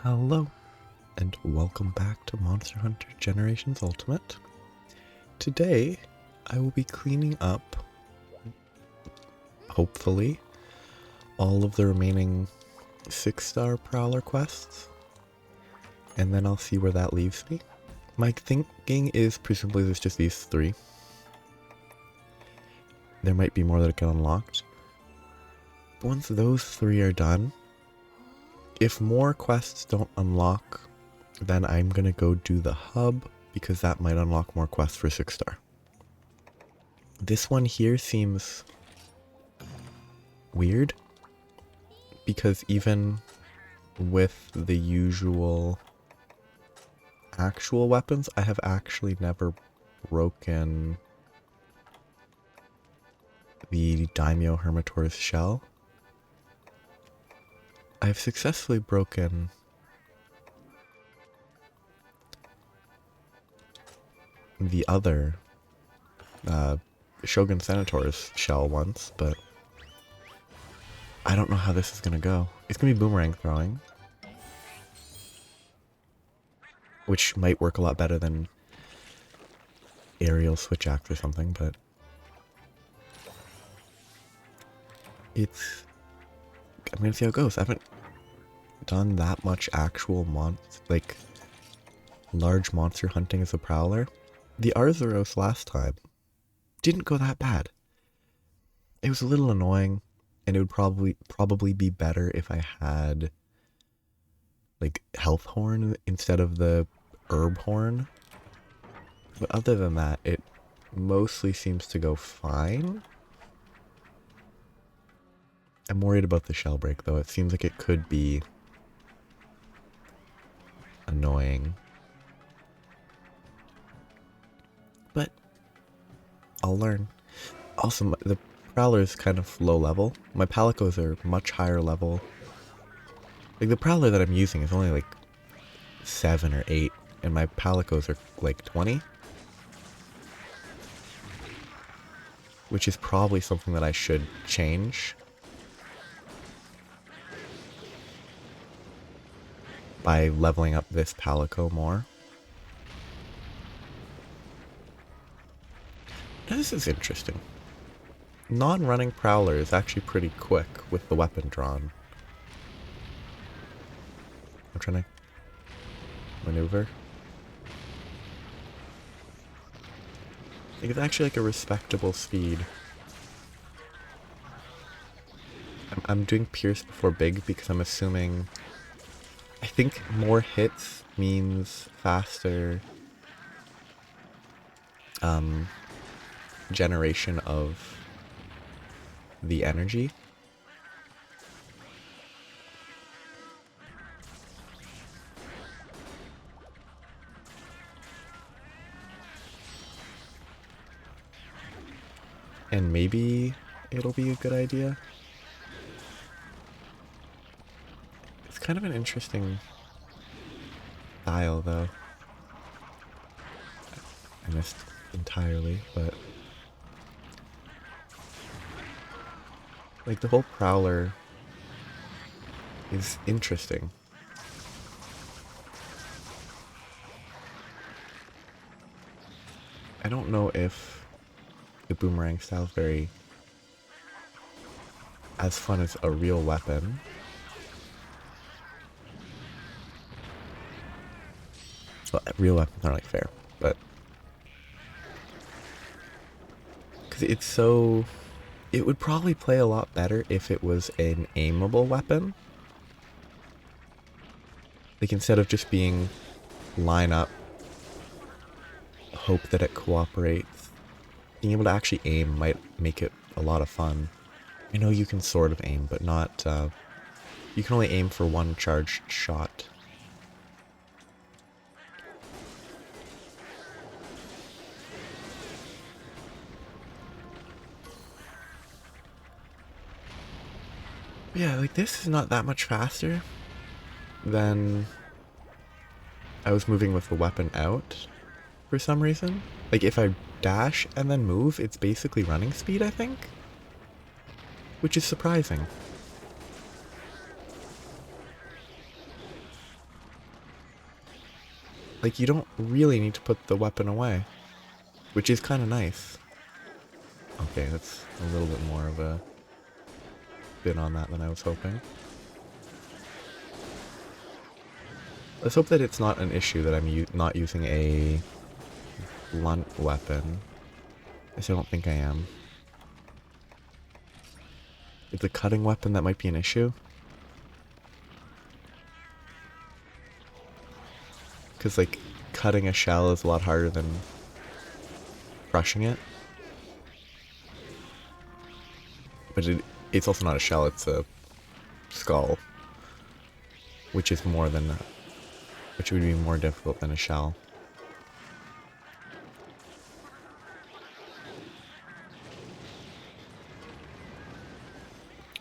Hello, and welcome back to Monster Hunter Generations Ultimate. Today, I will be cleaning up, hopefully, all of the remaining 6-star Prowler quests, and then I'll see where that leaves me. My thinking is presumably there's just these 3. There might be more that get unlocked. But once those 3 are done, if more quests don't unlock, then I'm gonna go do the hub, because that might unlock more quests for 6-star. This one here seems weird, because even with the usual actual weapons, I have actually never broken the Daimyo Hermitor's shell. I've successfully broken the other Shogun Senator's shell once, but I don't know how this is gonna go. It's gonna be boomerang throwing, which might work a lot better than aerial switch axe or something, but I'm gonna see how it goes. I haven't done that much actual large monster hunting as a Prowler. The Arzuros last time didn't go that bad. It was a little annoying, and it would probably be better if I had like health horn instead of the herb horn. But other than that, it mostly seems to go fine. I'm worried about the shell break though. It seems like it could be annoying. But I'll learn. Also, the Prowler is kind of low level. My Palicos are much higher level. Like, the Prowler that I'm using is only like 7 or 8, and my Palicos are like 20. Which is probably something that I should change by leveling up this Palico more. Now this is interesting. Non-running Prowler is actually pretty quick with the weapon drawn. I'm trying to maneuver. I think it's actually like a respectable speed. I'm doing Pierce before Big because I'm assuming... I think more hits means faster generation of the energy. And maybe it'll be a good idea. It's kind of an interesting style though. I missed entirely, but like the whole Prowler is interesting. I don't know if the boomerang style is very as fun as a real weapon. Well, real weapons aren't like fair, but because it's so... It would probably play a lot better if it was an aimable weapon. Like, instead of just being line up, hope that it cooperates. Being able to actually aim might make it a lot of fun. I know you can sort of aim, but not... you can only aim for one charged shot. Yeah, like this is not that much faster than I was moving with the weapon out for some reason. Like if I dash and then move, it's basically running speed, I think. Which is surprising. like, you don't really need to put the weapon away, which is kind of nice. Okay, that's a little bit more of a bit on that than I was hoping. Let's hope that it's not an issue that I'm not using a blunt weapon. I don't think I am. It's a cutting weapon that might be an issue. Because, like, cutting a shell is a lot harder than crushing it. But it's also not a shell, it's a skull. Which is more than... which would be more difficult than a shell.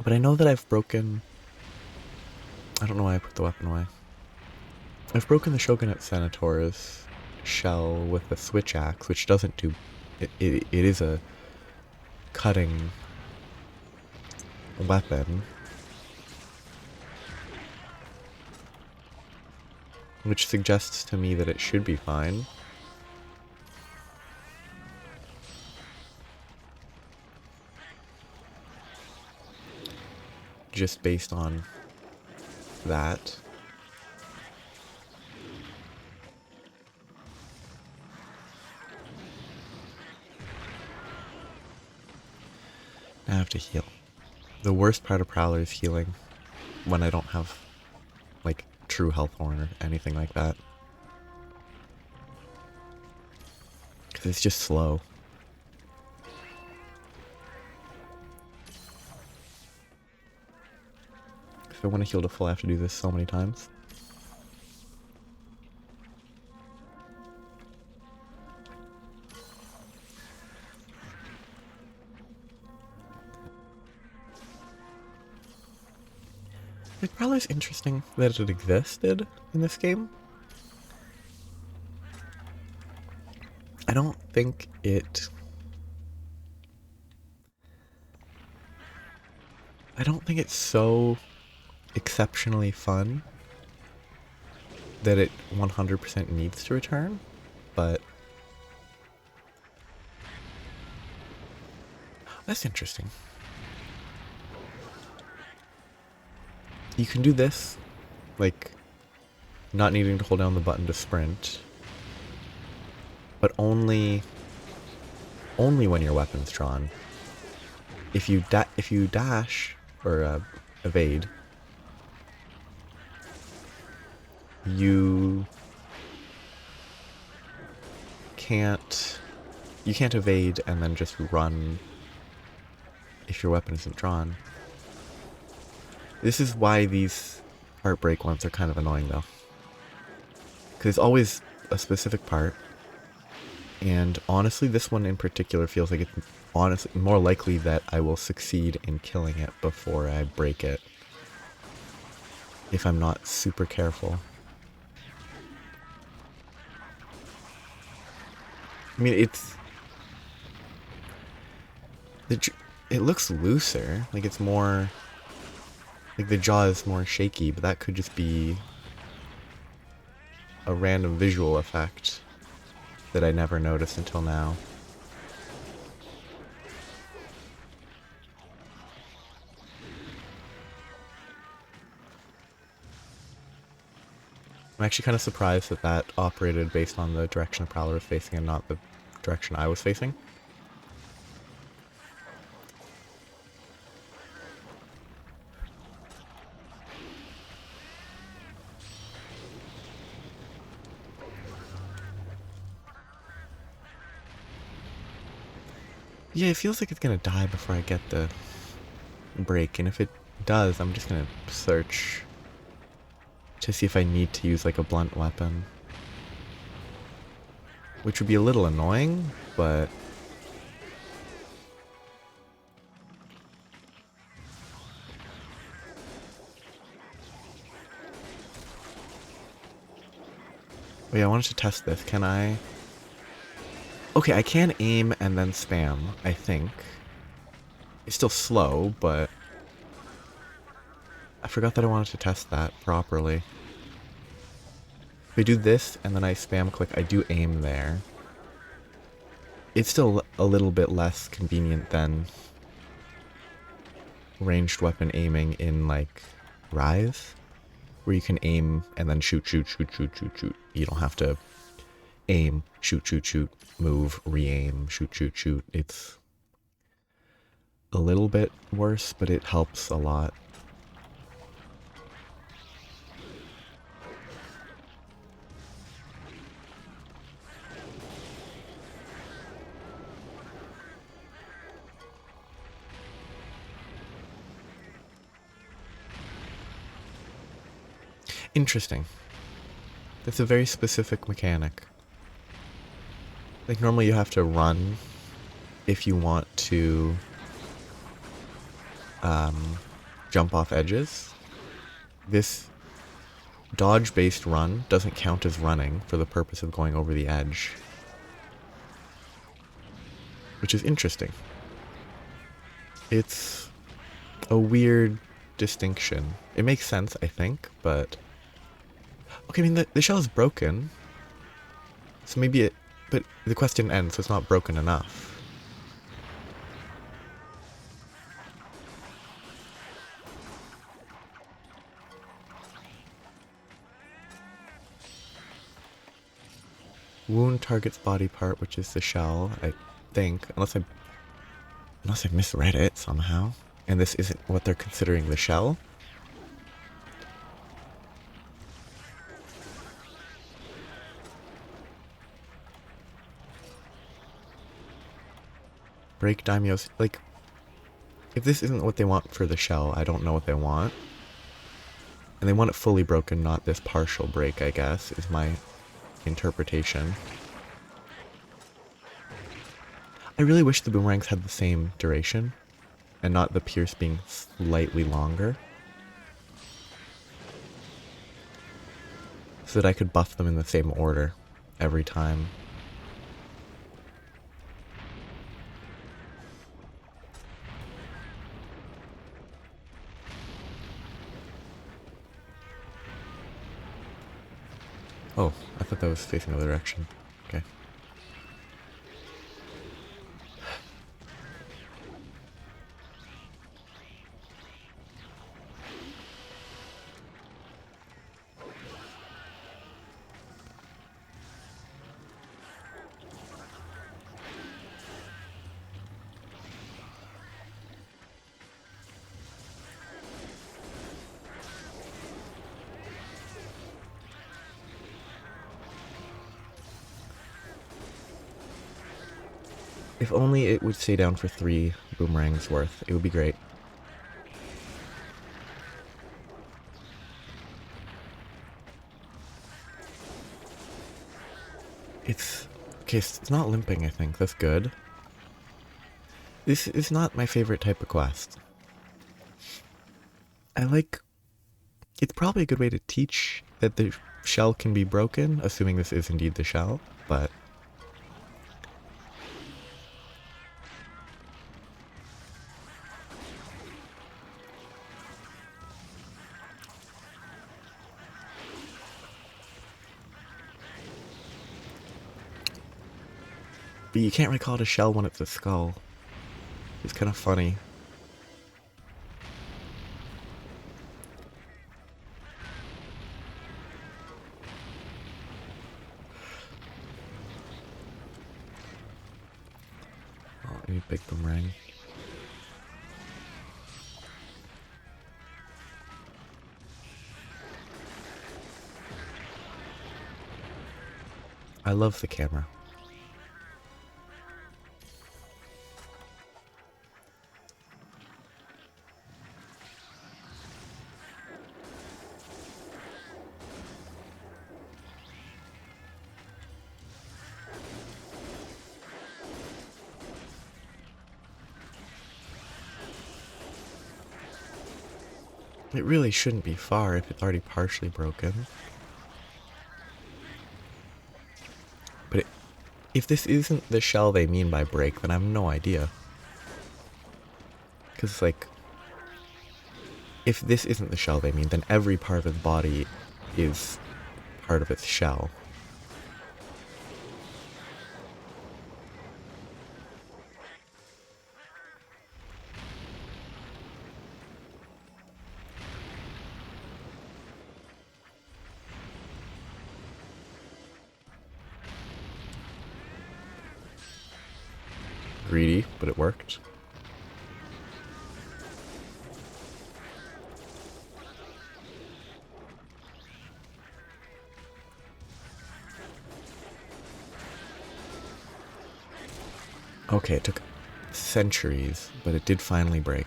But I know that I've broken... I don't know why I put the weapon away. I've broken the Shogunate Senator's shell with a switch axe, which doesn't do... It is a cutting weapon. Which suggests to me that it should be fine. Just based on that. Now I have to heal. The worst part of Prowler is healing when I don't have, like, true health horn or anything like that. Because it's just slow. If I want to heal to full, I have to do this so many times. Like, Prowler's interesting that it existed in this game. I don't think it's so exceptionally fun that it 100% needs to return, but that's interesting. You can do this, like, not needing to hold down the button to sprint, but only when your weapon's drawn. If you dash or evade, you can't evade and then just run if your weapon isn't drawn. This is why these heartbreak ones are kind of annoying, though. Because it's always a specific part. And honestly, this one in particular feels like it's honestly more likely that I will succeed in killing it before I break it. If I'm not super careful. I mean, it looks looser. Like, it's more... like, the jaw is more shaky, but that could just be a random visual effect that I never noticed until now. I'm actually kind of surprised that that operated based on the direction the Prowler was facing and not the direction I was facing. Yeah, it feels like it's gonna die before I get the break, and if it does, I'm just gonna search to see if I need to use, like, a blunt weapon. Which would be a little annoying, but... oh yeah, I wanted to test this. Can I... okay, I can aim and then spam, I think. It's still slow, but... I forgot that I wanted to test that properly. If I do this and then I spam click, I do aim there. It's still a little bit less convenient than ranged weapon aiming in, like, Rise, where you can aim and then shoot, shoot, shoot, shoot, shoot, shoot. You don't have to aim, shoot, shoot, shoot, move, re-aim, shoot, shoot, shoot. It's a little bit worse, but it helps a lot. Interesting. That's a very specific mechanic. Like, normally you have to run if you want to jump off edges. This dodge-based run doesn't count as running for the purpose of going over the edge, which is interesting. It's a weird distinction. It makes sense, I think, but... Okay, I mean, the shell is broken, so maybe it... But the quest didn't end, so it's not broken enough. Wound targets body part, which is the shell, I think, unless I misread it somehow. And this isn't what they're considering the shell. Break daimyo's, like, if this isn't what they want for the shell, I don't know what they want. And they want it fully broken, not this partial break, I guess, is my interpretation. I really wish the boomerangs had the same duration, and not the pierce being slightly longer, so that I could buff them in the same order every time. Oh, I thought that was facing the other direction. Okay. If only it would stay down for 3 boomerangs worth, it would be great. It's... okay, it's not limping, I think. That's good. This is not my favorite type of quest. I like... It's probably a good way to teach that the shell can be broken, assuming this is indeed the shell, but... But you can't really call it a shell when it's a skull. It's kind of funny. Oh, I need big boomerang. I love the camera. It really shouldn't be far if it's already partially broken. But if this isn't the shell they mean by break, then I have no idea. Because, like, if this isn't the shell they mean, then every part of his body is part of its shell. Greedy, but it worked. Okay, it took centuries, but it did finally break.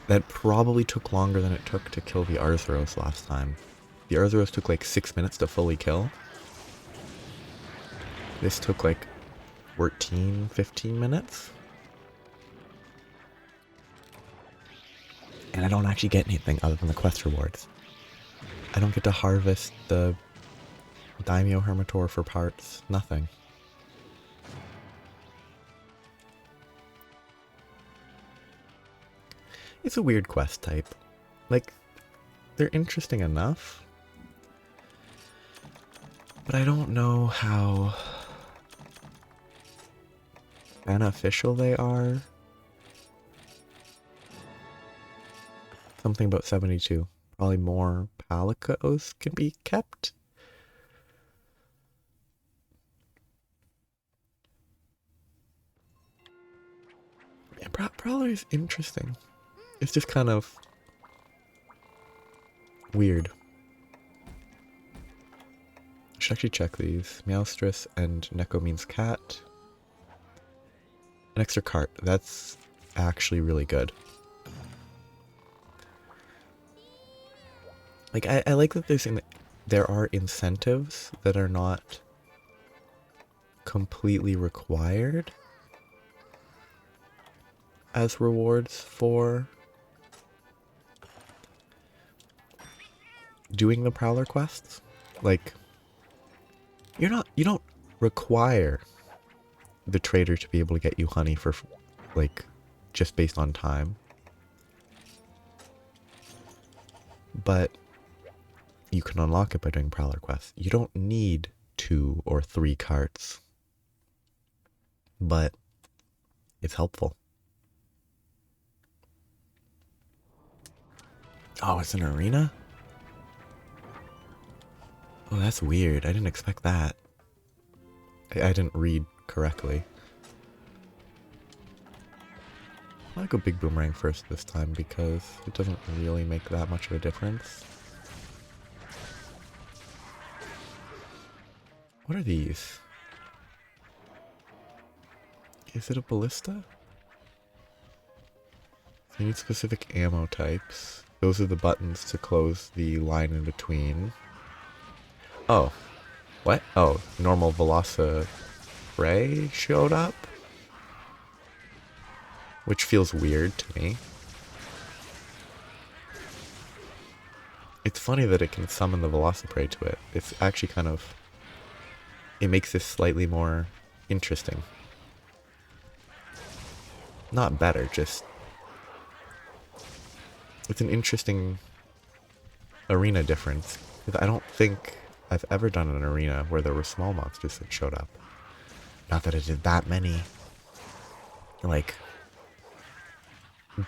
That probably took longer than it took to kill the Arzuros last time. The Arzuros took like 6 minutes to fully kill. This took like 14, 15 minutes. And I don't actually get anything other than the quest rewards. I don't get to harvest the Daimyo Hermitor for parts. Nothing. It's a weird quest type. Like, they're interesting enough. But I don't know how beneficial they are. Something about 72. Probably more Palicos can be kept. Yeah, Prowler is interesting. It's just kind of weird. I should actually check these. Meowstress and Neko means cat. An extra cart. That's actually really good. Like, I like that there are incentives that are not completely required as rewards for doing the Prowler quests. Like, you don't require the trader to be able to get you honey for, like, just based on time. But you can unlock it by doing Prowler quests. You don't need 2 or 3 carts. But it's helpful. Oh, it's an arena? Oh, that's weird. I didn't expect that. I didn't read correctly. I'll go big boomerang first this time because it doesn't really make that much of a difference. What are these? Is it a ballista? You need specific ammo types. Those are the buttons to close the line in between. Oh. What? Oh, normal Velocipray showed up? Which feels weird to me. It's funny that it can summon the Velocipray to it. It's actually kind of... It makes this slightly more interesting. Not better, just... It's an interesting arena difference. Because I don't think I've ever done an arena where there were small monsters that showed up. Not that I did that many, like,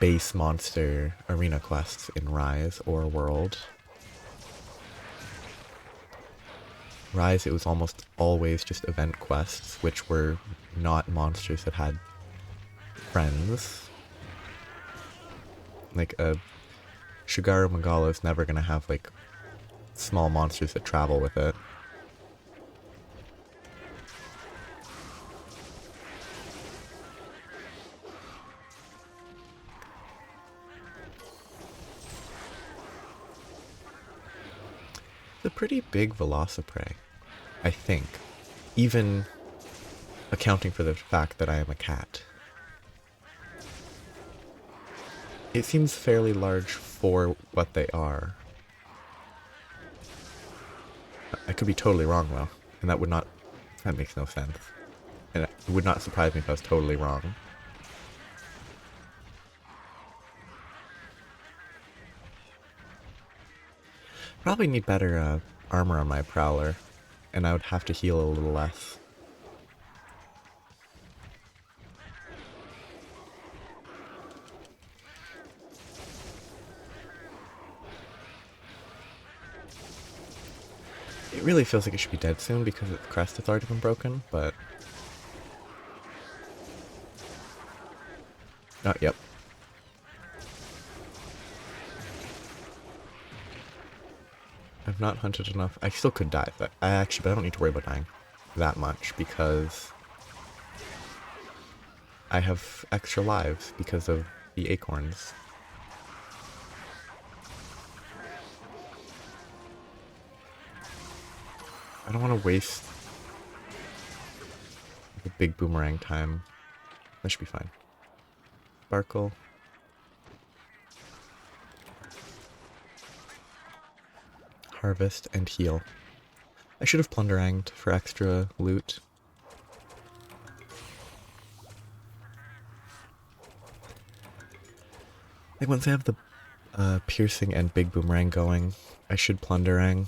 base monster arena quests in Rise or World. Rise, it was almost always just event quests, which were not monsters that had friends. Like, a Shigaru Magala is never gonna have, like, small monsters that travel with it. It's a pretty big Velocipray, I think. Even accounting for the fact that I am a cat. It seems fairly large for what they are. I could be totally wrong though, and that makes no sense. And it would not surprise me if I was totally wrong. Probably need better armor on my prowler, and I would have to heal a little less. It really feels like it should be dead soon because its crest has already been broken, but... Oh, yep. I've not hunted enough. I still could die, but I don't need to worry about dying that much because I have extra lives because of the acorns. I don't want to waste the big boomerang time. That should be fine. Sparkle. Harvest and heal. I should have plunderanged for extra loot. Like once I have the piercing and big boomerang going, I should plunderang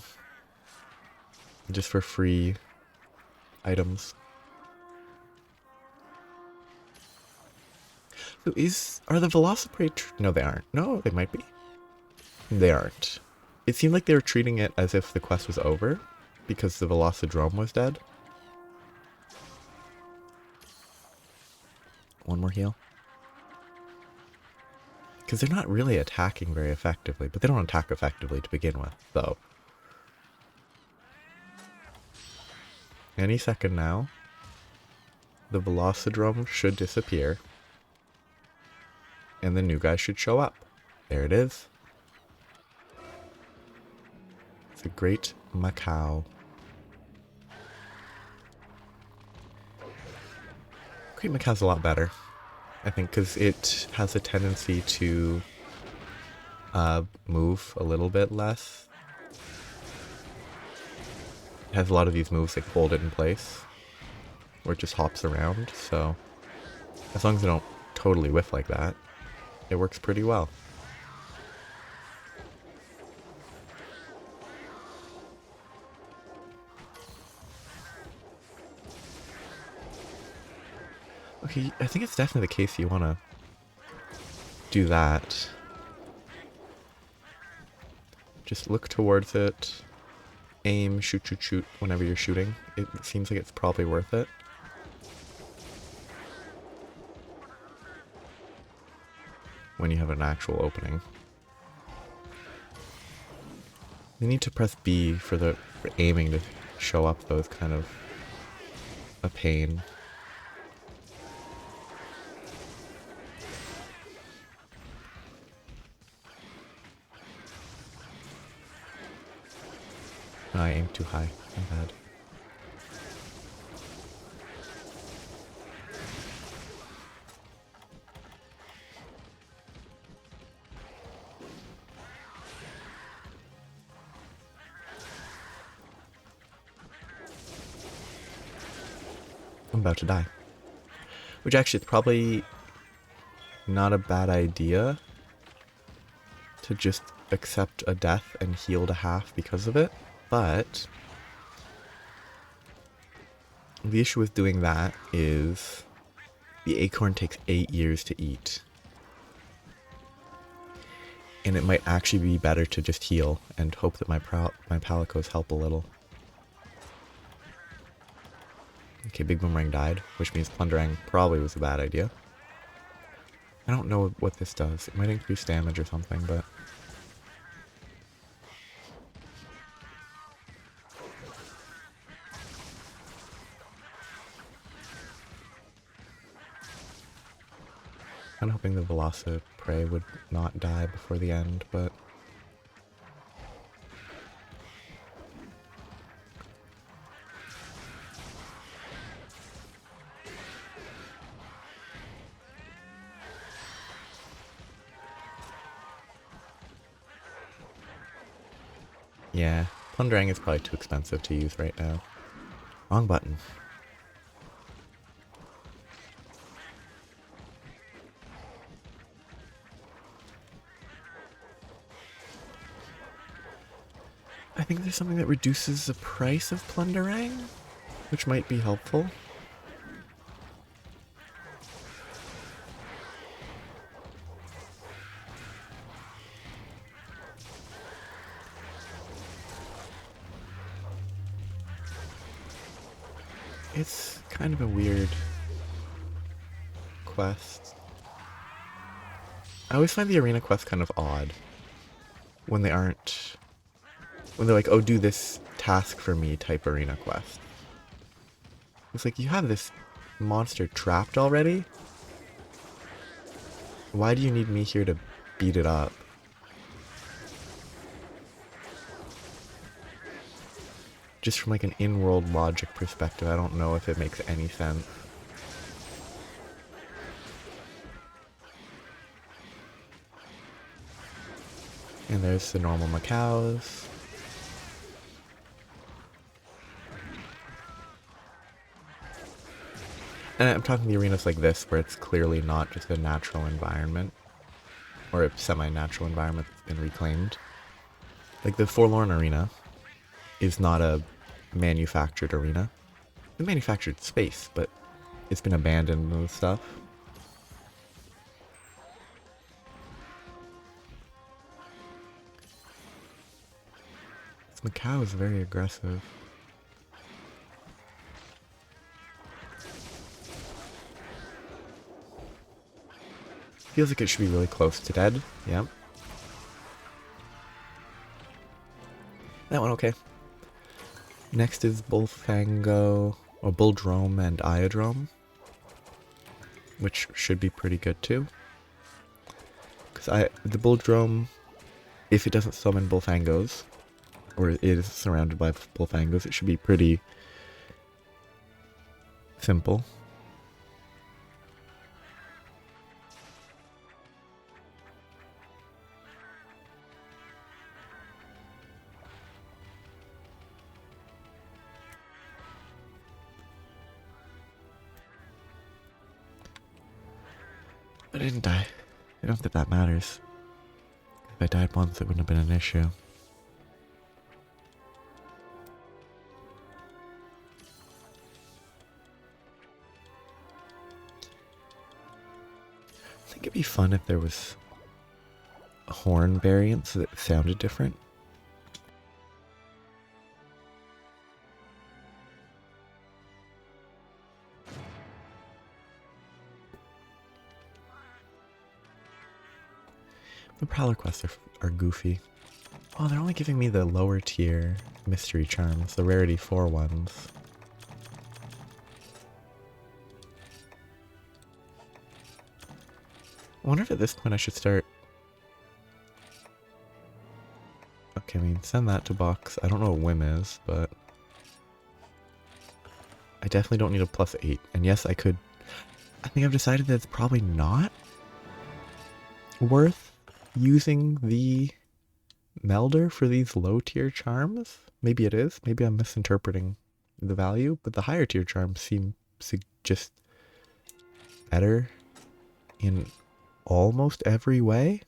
just for free items. So are the Velociprey? No, they aren't. No, they might be. They aren't. It seemed like they were treating it as if the quest was over because the Velocidrome was dead. One more heal. Because they're not really attacking very effectively, but they don't attack effectively to begin with, though. Any second now, the Velocidrome should disappear, and the new guy should show up. There it is. It's a great Macau. Great Macau's a lot better, I think, because it has a tendency to move a little bit less. It has a lot of these moves that hold it in place, where it just hops around, so as long as I don't totally whiff like that, it works pretty well. Okay, I think it's definitely the case you want to do that. Just look towards it, aim, shoot, shoot, shoot whenever you're shooting. It seems like it's probably worth it. When you have an actual opening. You need to press B for aiming to show up, though. It's kind of a pain. No, I aimed too high. I'm bad. I'm about to die. Which actually is probably not a bad idea to just accept a death and heal to half because of it, but the issue with doing that is the acorn takes 8 years to eat. And it might actually be better to just heal and hope that my palicos help a little. Okay, Big Boomerang died, which means plundering probably was a bad idea. I don't know what this does. It might increase damage or something, but... I'm hoping the Velociprey would not die before the end, but... yeah, plundering is probably too expensive to use right now. Wrong button. I think there's something that reduces the price of plundering, which might be helpful. It's kind of a weird quest. I always find the arena quest kind of odd when they aren't, when they're like, oh, do this task for me type arena quest. It's like, you have this monster trapped already? Why do you need me here to beat it up? Just from like an in-world logic perspective, I don't know if it makes any sense. And there's the normal macaws. And I'm talking the arenas like this, where it's clearly not just a natural environment, or a semi-natural environment that's been reclaimed. Like the Forlorn Arena is not a manufactured arena. It's a manufactured space, but it's been abandoned and stuff. This macaw is very aggressive. Feels like it should be really close to dead. Yep. That one okay. Next is Bullfango, or Bulldrome and Iodrome, which should be pretty good too. Because the Bulldrome, if it doesn't summon Bullfangos, or it is surrounded by Bullfangos, it should be pretty simple. But I didn't die. I don't think that matters. If I died once, it wouldn't have been an issue. I think it'd be fun if there was horn variants that sounded different. The Prowler quests are goofy. Oh, they're only giving me the lower tier mystery charms, the rarity 4 ones. I wonder if at this point I should start... Okay, I mean, send that to box. I don't know what Whim is, but... I definitely don't need a +8. And yes, I could... I think I've decided that it's probably not worth using the melder for these low tier charms. Maybe it is. Maybe I'm misinterpreting the value, but the higher tier charms seem just better in almost every way.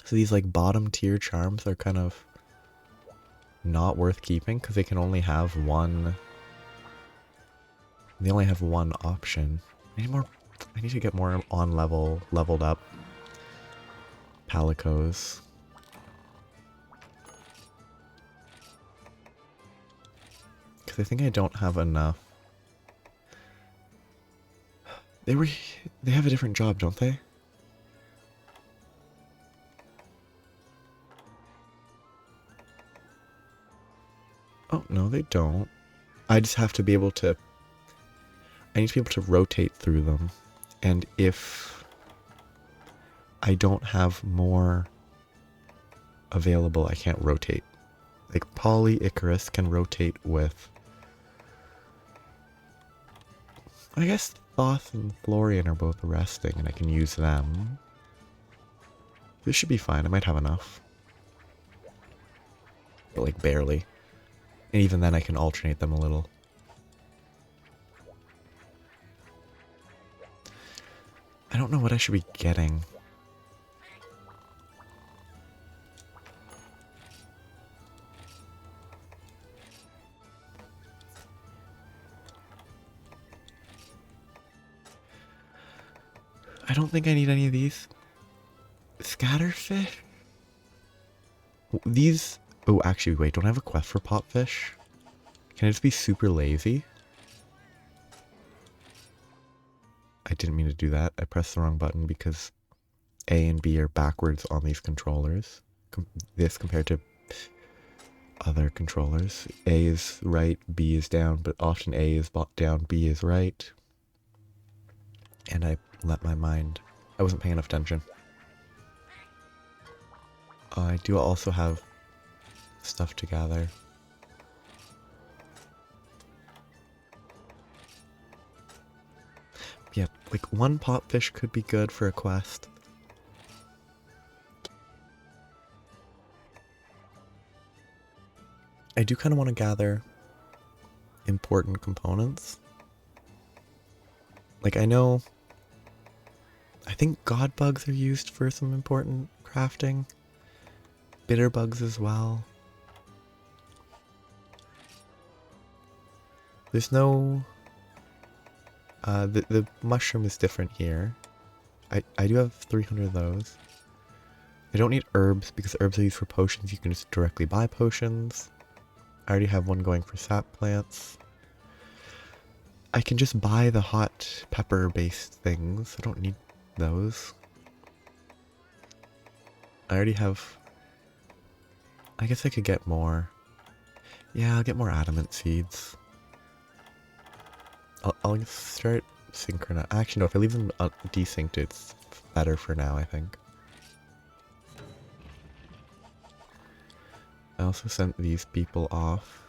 So these like bottom tier charms are kind of not worth keeping because they can only have one. They only have one option. I need to get more on leveled up Palicos. Because I think I don't have enough. They have a different job, don't they? Oh, no, they don't. I just have to be able to... I need to be able to rotate through them. And if I don't have more available, I can't rotate. Like, Poly Icarus can rotate with... I guess Thoth and Florian are both resting, and I can use them. This should be fine. I might have enough. But, like, barely. And even then, I can alternate them a little. I don't know what I should be getting. I don't think I need any of these. Scatterfish? These... Oh, actually, wait, don't I have a quest for popfish? Can I just be super lazy? I didn't mean to do that. I pressed the wrong button because A and B are backwards on these controllers. This compared to other controllers. A is right, B is down, but often A is down, B is right. And I let my mind... I wasn't paying enough attention. I do also have stuff to gather. Yeah, like one popfish could be good for a quest. I do kind of want to gather important components. Like I think god bugs are used for some important crafting. Bitter bugs as well. There's no... the mushroom is different here. I do have 300 of those. I don't need herbs because herbs are used for potions. You can just directly buy potions. I already have one going for sap plants. I can just buy the hot pepper based things. I don't need those. I already have... I guess I could get more. Yeah, I'll get more adamant seeds. I'll start synchronizing. Actually, no, if I leave them desynced, it's better for now, I think. I also sent these people off.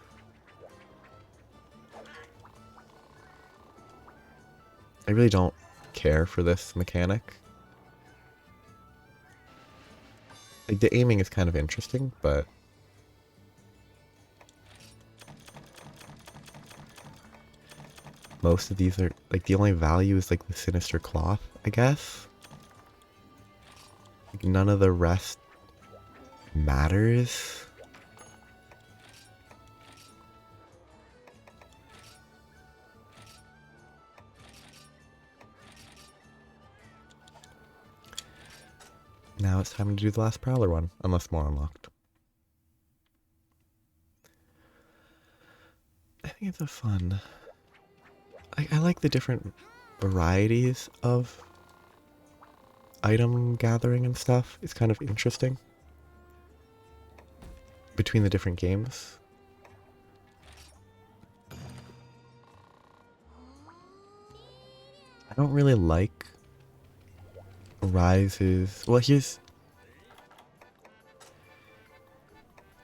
I really don't care for this mechanic. Like, the aiming is kind of interesting, but... most of these are, like, the only value is, like, the sinister cloth, I guess. Like, none of the rest matters. Now it's time to do the last Prowler one, unless more unlocked. I think it's a fun... I like the different varieties of item gathering and stuff. It's kind of interesting between the different games. I don't really like Rise's... Well, here's...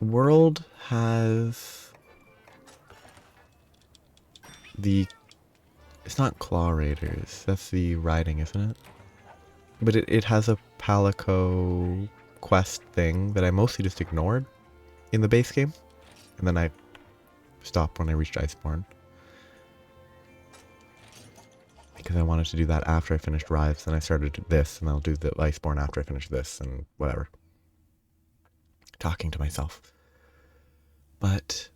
World has the... It's not Claw Raiders, that's the riding, isn't it? But it has a Palico quest thing that I mostly just ignored in the base game. And then I stopped when I reached Iceborne. Because I wanted to do that after I finished Rise, then I started this, and I'll do the Iceborne after I finish this, and whatever. Talking to myself. But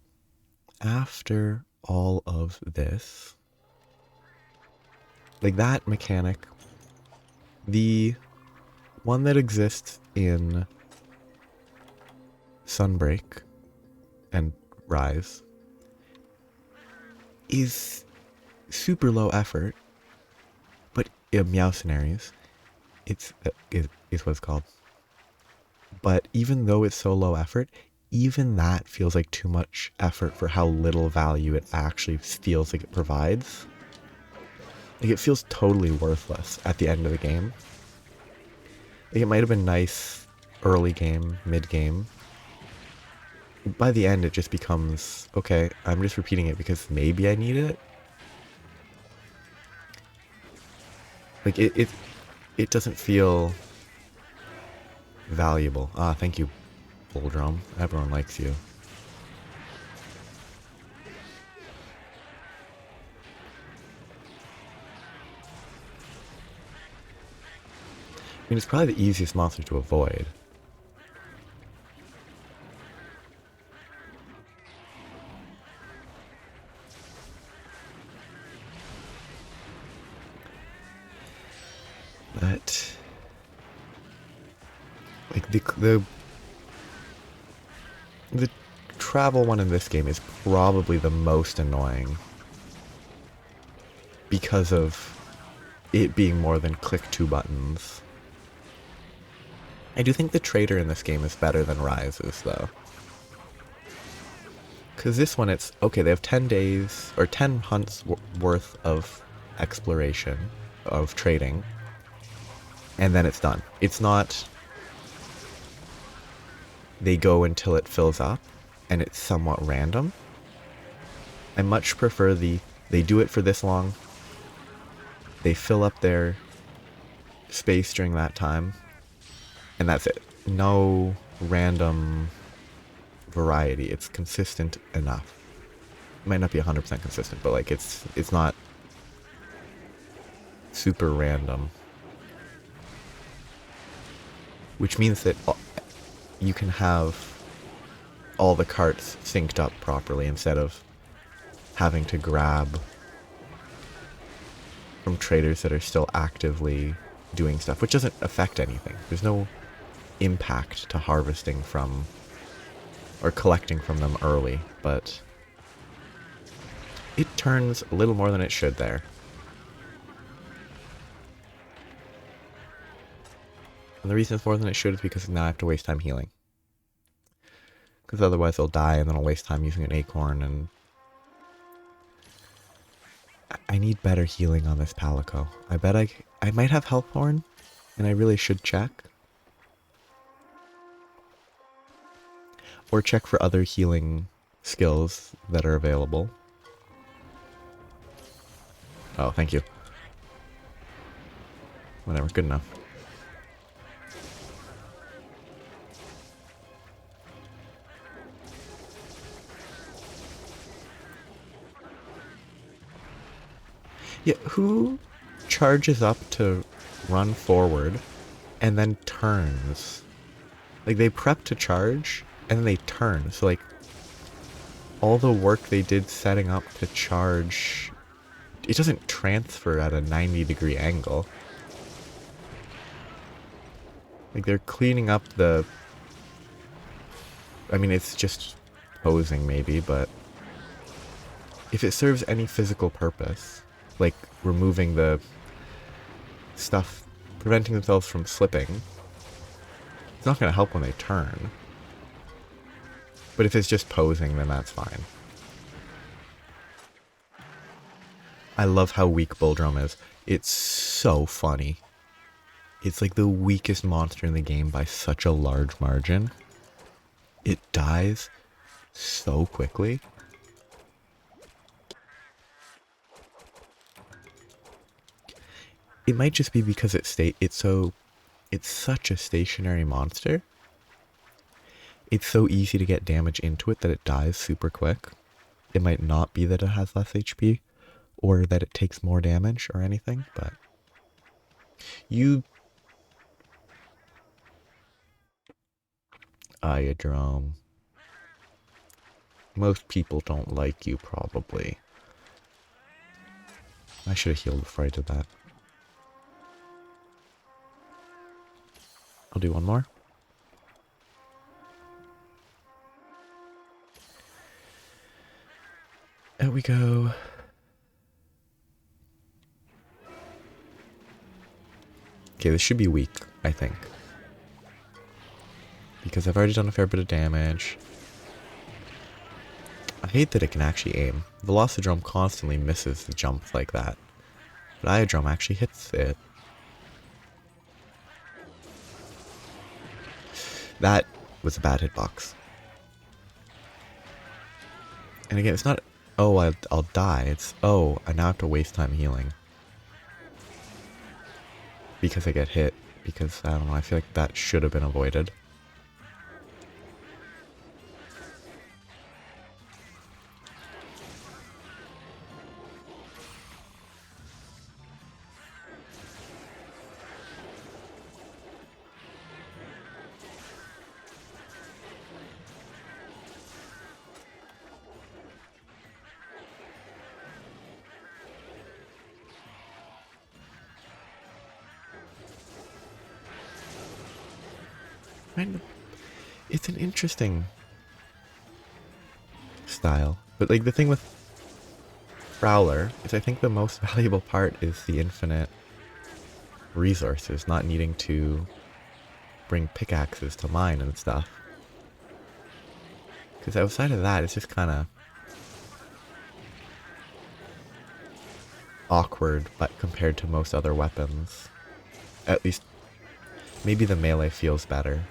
after all of this, like that mechanic, the one that exists in Sunbreak and Rise is super low effort, but Meowcenaries, is what it's called. But even though it's so low effort, even that feels like too much effort for how little value it actually feels like it provides. Like, it feels totally worthless at the end of the game. Like, it might have been nice early game, mid game. By the end, it just becomes, okay, I'm just repeating it because maybe I need it. Like, it doesn't feel valuable. Ah, thank you, Bull Drum. Everyone likes you. I mean, it's probably the easiest monster to avoid. But like the travel one in this game is probably the most annoying because of it being more than click two buttons. I do think the trader in this game is better than Rise's though. Because this one it's, okay, they have 10 days, or 10 hunts worth of exploration, of trading, and then it's done. It's not, they go until it fills up, and it's somewhat random. I much prefer they do it for this long, they fill up their space during that time, and that's it. No random variety. It's consistent enough. It might not be 100% consistent, but like it's not super random. Which means that you can have all the carts synced up properly instead of having to grab from traders that are still actively doing stuff, which doesn't affect anything. There's no impact to harvesting from or collecting from them early, but it turns a little more than it should there. And the reason it's more than it should is because now I have to waste time healing. Because otherwise they'll die and then I'll waste time using an acorn, and I need better healing on this Palico. I bet I might have health horn, and I really should check. Or check for other healing skills that are available. Oh, thank you. Whatever, good enough. Yeah, who charges up to run forward and then turns? Like, they prep to charge and then they turn. So, like, all the work they did setting up to charge, it doesn't transfer at a 90-degree angle. Like, they're cleaning up the... I mean, it's just posing maybe, but if it serves any physical purpose, like removing the stuff, preventing themselves from slipping, it's not going to help when they turn. But if it's just posing, then that's fine. I love how weak Bulldrum is. It's so funny. It's like the weakest monster in the game by such a large margin. It dies so quickly. It might just be because it's such a stationary monster. It's so easy to get damage into it that it dies super quick. It might not be that it has less HP or that it takes more damage or anything, but Iodrome. Most people don't like you, probably. I should have healed before I did that. I'll do one more. There we go. Okay, this should be weak, I think. Because I've already done a fair bit of damage. I hate that it can actually aim. Velocidrome constantly misses the jump like that. But Iodrome actually hits it. That was a bad hitbox. And again, it's not, oh, I'll die. It's, oh, I now have to waste time healing. Because I get hit. Because, I don't know, I feel like that should have been avoided. kind of, it's an interesting style. But like the thing with Prowler is I think the most valuable part is the infinite resources, not needing to bring pickaxes to mine and stuff. Because outside of that, it's just kind of awkward, but compared to most other weapons. At least, maybe the melee feels better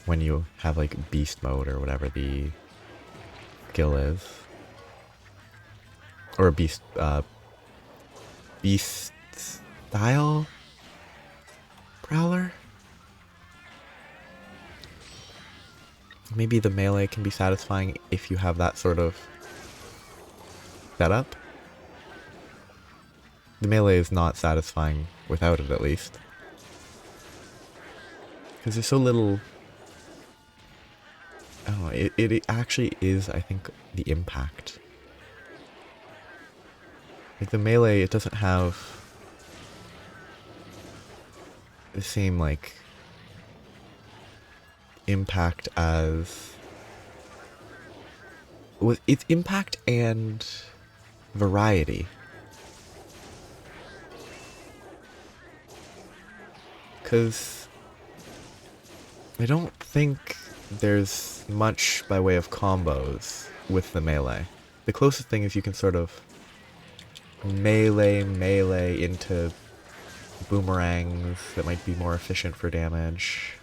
when you have like beast mode or whatever the skill is. Or beast style Prowler? Maybe the melee can be satisfying if you have that sort of setup. The melee is not satisfying without it, at least. Because there's so little... I don't know, it actually is, I think, the impact. Like the melee, it doesn't have the same, like, impact as... With its impact and variety. Because I don't think there's much by way of combos with the melee. The closest thing is you can sort of melee into boomerangs that might be more efficient for damage.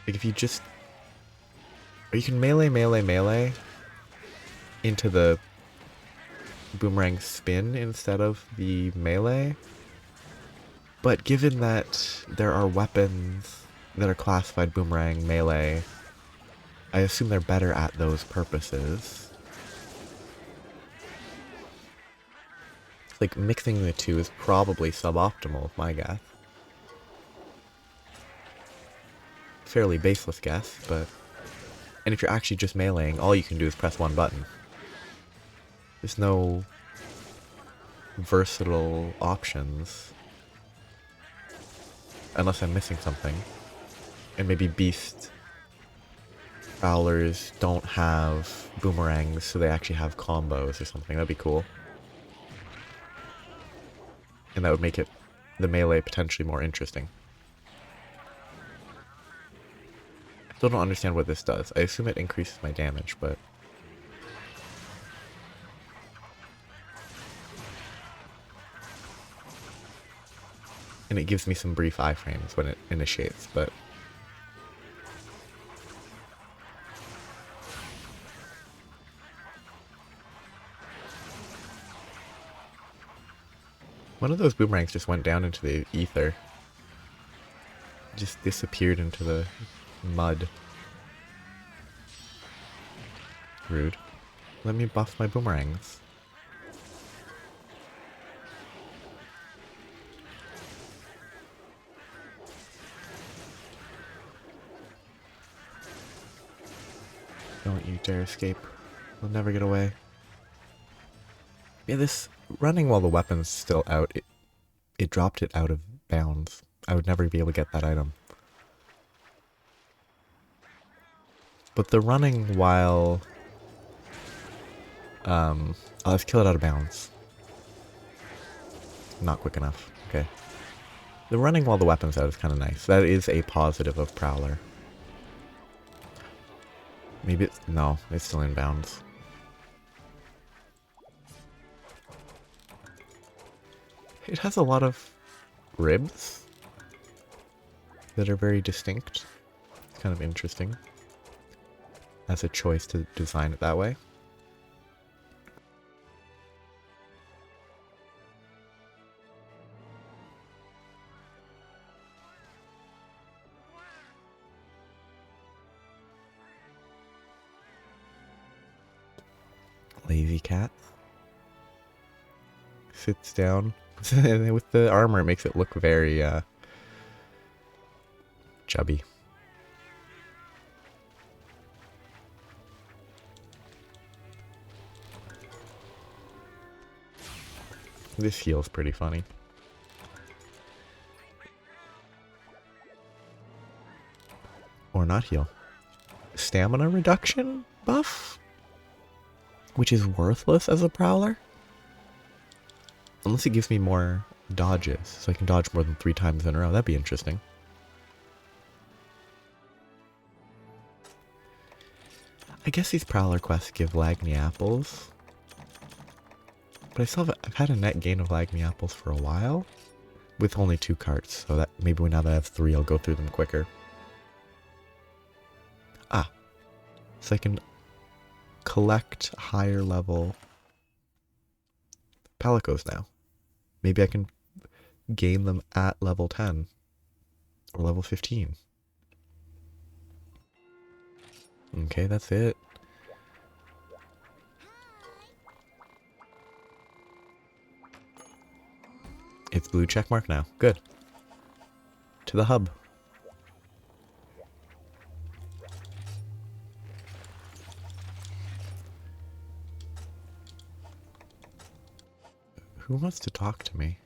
Like if you just... Or you can melee into the boomerang spin instead of the melee. But given that there are weapons that are classified boomerang, melee, I assume they're better at those purposes. Like, mixing the two is probably suboptimal, my guess. Fairly baseless guess, but... And if you're actually just meleeing, all you can do is press one button. There's no versatile options. Unless I'm missing something. And maybe beast prowlers don't have boomerangs, so they actually have combos or something. That'd be cool. And that would make it, the melee, potentially more interesting. I still don't understand what this does. I assume it increases my damage, but... And it gives me some brief iframes when it initiates, but... One of those boomerangs just went down into the ether. Just disappeared into the mud. Rude. Let me buff my boomerangs. Don't you dare escape. We'll never get away. Yeah, this running while the weapon's still out, it dropped it out of bounds. I would never be able to get that item. But the running while... oh, let's kill it out of bounds. Not quick enough. Okay. The running while the weapon's out is kind of nice. That is a positive of Prowler. Maybe it's... No, it's still in bounds. It has a lot of ribs that are very distinct. It's kind of interesting as a choice to design it that way. Lazy cat. Sits down. With the armor, it makes it look very, chubby. This feels pretty funny. not heal. Stamina reduction buff? Which is worthless as a prowler? Unless it gives me more dodges, so I can dodge more than 3 times in a row. That'd be interesting. I guess these prowler quests give Lagny apples. But I've had a net gain of Lagny apples for a while. With only 2 carts, so that maybe now that I have 3, I'll go through them quicker. Ah. So I can collect higher level Palicos now. Maybe I can gain them at level 10 or level 15. Okay, that's it. It's blue checkmark now. Good. To the hub. Who wants to talk to me?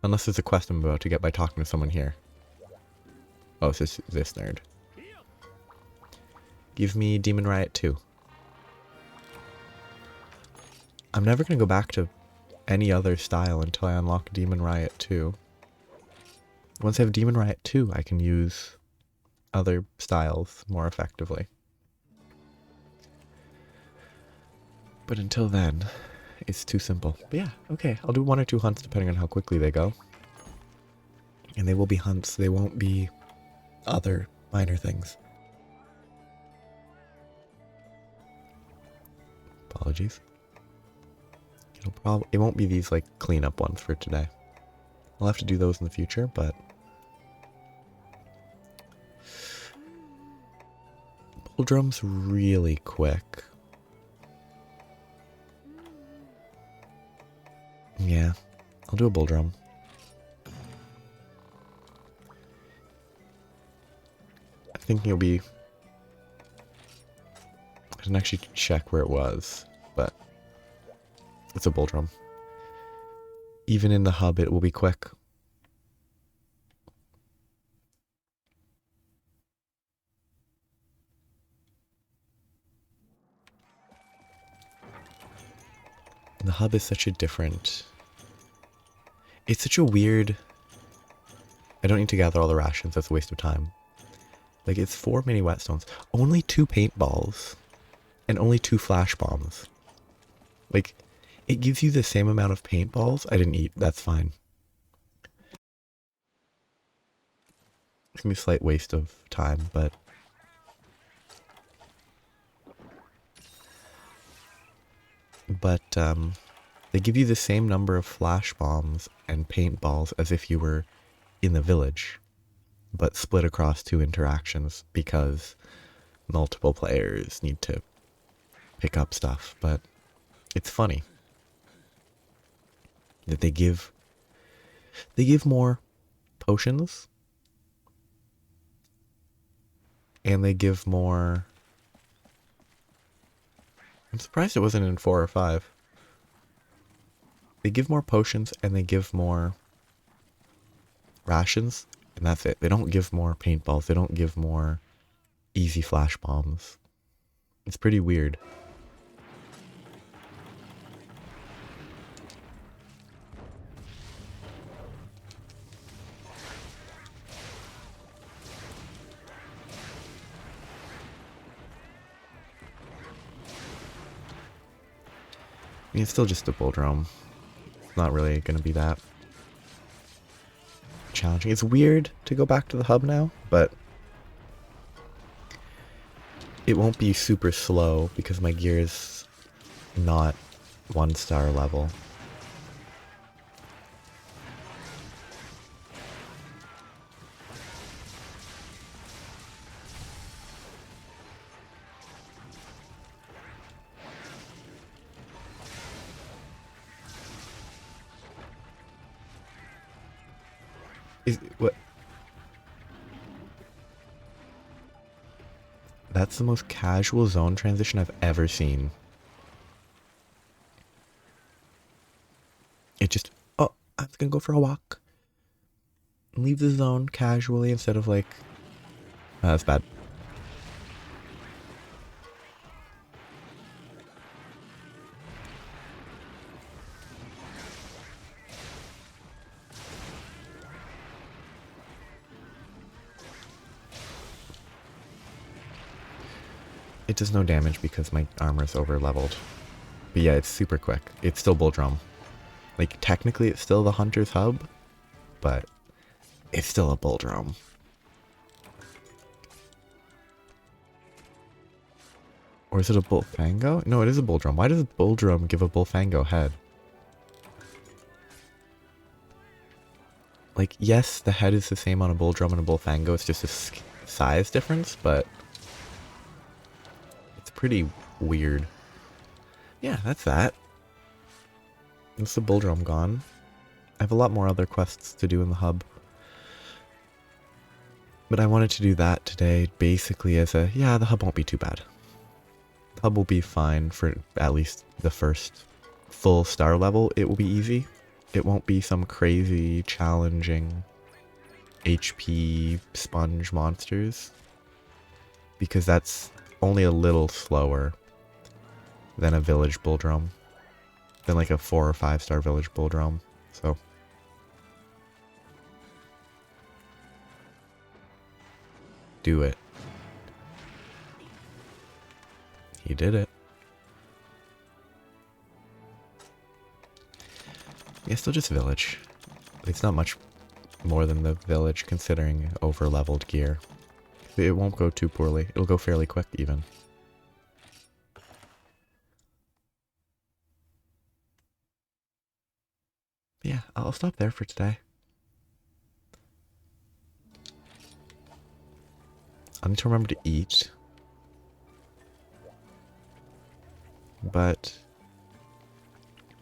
Unless there's a quest I'm about to get by talking to someone here. Oh, it's this nerd. Give me Demon Riot 2. I'm never going to go back to any other style until I unlock Demon Riot 2. Once I have Demon Riot 2, I can use other styles more effectively. But until then, it's too simple. But yeah, okay, I'll do 1 or 2 hunts depending on how quickly they go. And they will be hunts, they won't be other minor things. Apologies. It won't be these like cleanup ones for today. I'll have to do those in the future, but bull drum's really quick. Yeah, I'll do a bull drum. I think it'll be... I didn't actually check where it was, but it's a bull drum. Even in the hub, it will be quick. The hub is such a different... It's such a weird... I don't need to gather all the rations, that's a waste of time. Like, it's 4 mini whetstones, only 2 paintballs, and only 2 flash bombs. Like, it gives you the same amount of paintballs. I didn't eat, that's fine. It's gonna be a slight waste of time, but... they give you the same number of flash bombs and paintballs as if you were in the village, but split across 2 interactions because multiple players need to pick up stuff. But it's funny that they give more potions and they give more... I'm surprised it wasn't in 4 or 5. They give more potions and they give more rations, and that's it. They don't give more paintballs. They don't give more easy flash bombs. It's pretty weird. I mean, it's still just a bull drum. It's not really going to be that challenging. It's weird to go back to the hub now, but it won't be super slow because my gear is not 1-star level. What? That's the most casual zone transition I've ever seen. It just, oh, I'm gonna go for a walk. Leave the zone casually instead of like, that's bad. It does no damage because my armor's over leveled. But yeah, it's super quick. It's still Bull Drum. Like, technically it's still the Hunter's Hub, but it's still a Bull Drum. Or is it a Bullfango? No, it is a Bull Drum. Why does a Bull Drum give a Bullfango head? Like, yes, the head is the same on a Bull Drum and a Bullfango. It's just a size difference, but it's pretty weird. Yeah, that's that. It's the Bull Drum gone. I have a lot more other quests to do in the hub. But I wanted to do that today basically as a, yeah, the hub won't be too bad. The hub will be fine for at least the first full star level. It will be easy. It won't be some crazy, challenging HP sponge monsters. Because that's only a little slower than a village Bull Drum. Than like a 4 or 5 star village Bull Drum. So do it. He did it. Yeah, still just village. It's not much more than the village considering over leveled gear. It won't go too poorly. It'll go fairly quick even. Yeah, I'll stop there for today. I need to remember to eat. But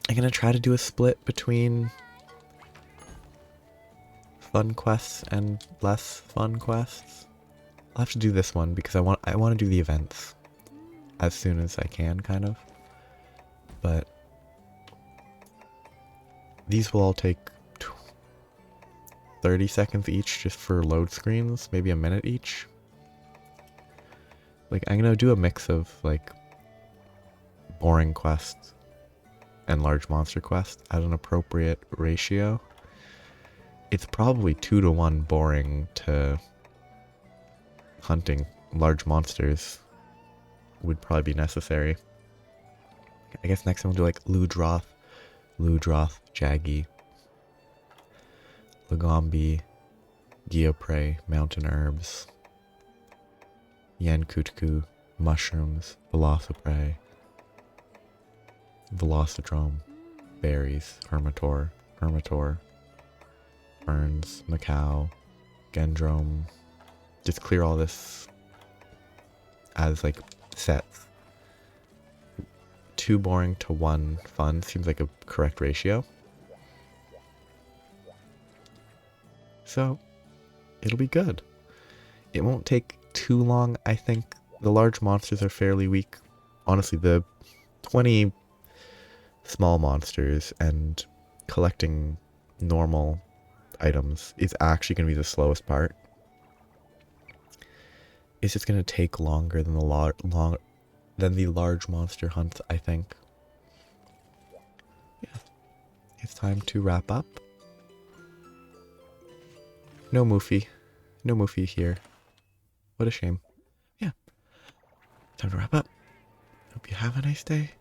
I'm gonna try to do a split between fun quests and less fun quests. I'll have to do this one because I want to do the events as soon as I can, kind of. But these will all take 30 seconds each just for load screens, maybe a minute each. Like, I'm gonna do a mix of like boring quests and large monster quests at an appropriate ratio. It's probably 2 to 1 boring to hunting. Large monsters would probably be necessary. I guess next time we'll do like Ludroth, Jaggy, Lagombi, Geoprey, Mountain Herbs, Yankutku, Mushrooms, Velociprey, Velocidrome, Berries, Hermitor, Ferns, Macau, Gendrome. Just clear all this as like sets. 2 boring to 1 fun seems like a correct ratio. So it'll be good. It won't take too long, I think. The large monsters are fairly weak. Honestly, the 20 small monsters and collecting normal items is actually going to be the slowest part. It's just going to take longer than the large monster hunts, I think. Yeah. It's time to wrap up. No Moofy. No Moofy here. What a shame. Yeah. Time to wrap up. Hope you have a nice day.